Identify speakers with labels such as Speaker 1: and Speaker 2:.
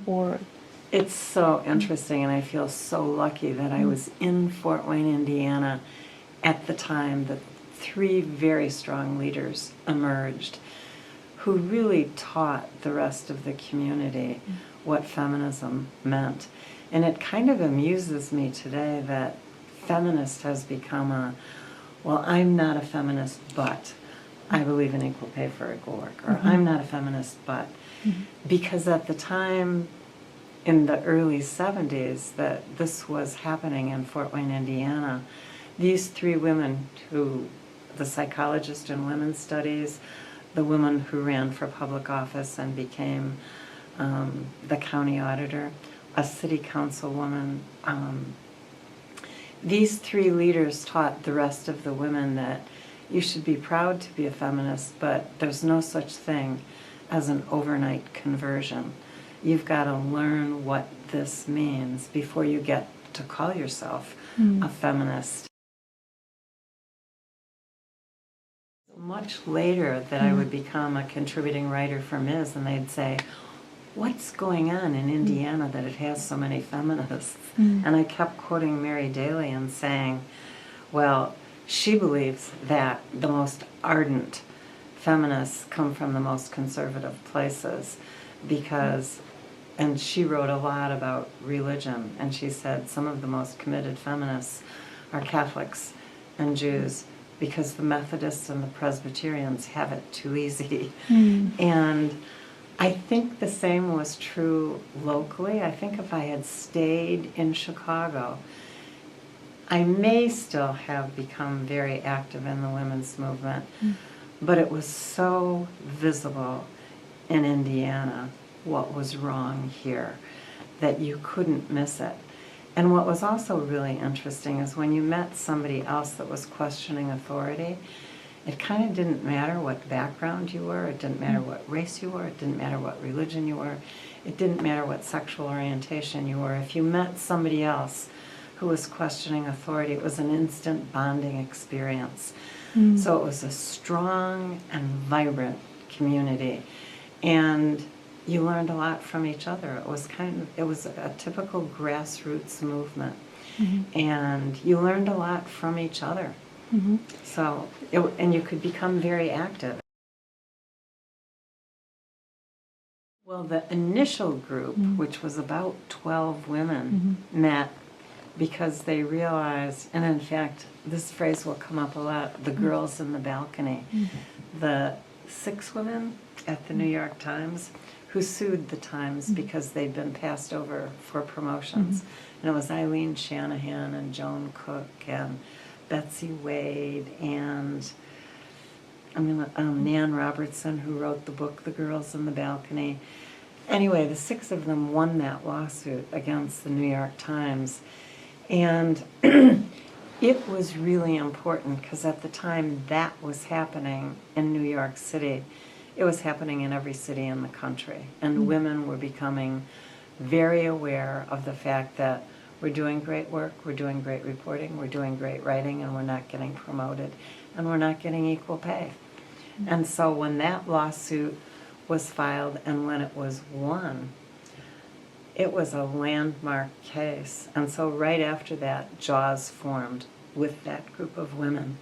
Speaker 1: or?
Speaker 2: It's so interesting, and I feel so lucky that I was in Fort Wayne, Indiana at the time that 3 very strong leaders emerged who really taught the rest of the community what feminism meant. And it kind of amuses me today that feminist has become well, I'm not a feminist, but I believe in equal pay for equal work, or I'm not a feminist, but, because at the time, in the early 70s, that this was happening in Fort Wayne, Indiana, these 3 women the psychologist in women's studies, the woman who ran for public office and became the county auditor, a city councilwoman, these 3 leaders taught the rest of the women that you should be proud to be a feminist, but there's no such thing as an overnight conversion. You've got to learn what this means before you get to call yourself a feminist. Much later that I would become a contributing writer for Ms., and they'd say, what's going on in Indiana that it has so many feminists? And I kept quoting Mary Daly and saying, well, she believes that the most ardent feminists come from the most conservative places because, and she wrote a lot about religion, and she said some of the most committed feminists are Catholics and Jews because the Methodists and the Presbyterians have it too easy. And I think the same was true locally. I think if I had stayed in Chicago, I may still have become very active in the women's movement, but it was so visible in Indiana what was wrong here that you couldn't miss it. And what was also really interesting is when you met somebody else that was questioning authority, it kind of didn't matter what background you were, it didn't matter what race you were, it didn't matter what religion you were, it didn't matter what sexual orientation you were. If you met somebody else who was questioning authority, it was an instant bonding experience. So it was a strong and vibrant community. And you learned a lot from each other. It was a typical grassroots movement. And you learned a lot from each other. So, and you could become very active. Well, the initial group, which was about 12 women, met because they realized, and in fact, this phrase will come up a lot, the girls in the balcony. The 6 women at the New York Times who sued the Times because they'd been passed over for promotions. And it was Eileen Shanahan and Joan Cook and Betsy Wade and Nan Robertson, who wrote the book The Girls in the Balcony. Anyway, the 6 of them won that lawsuit against the New York Times. And it was really important because at the time that was happening in New York City, it was happening in every city in the country. And women were becoming very aware of the fact that we're doing great work, we're doing great reporting, we're doing great writing, and we're not getting promoted, and we're not getting equal pay. And so when that lawsuit was filed and when it was won, it was a landmark case. And so right after that, JAWS formed with that group of women.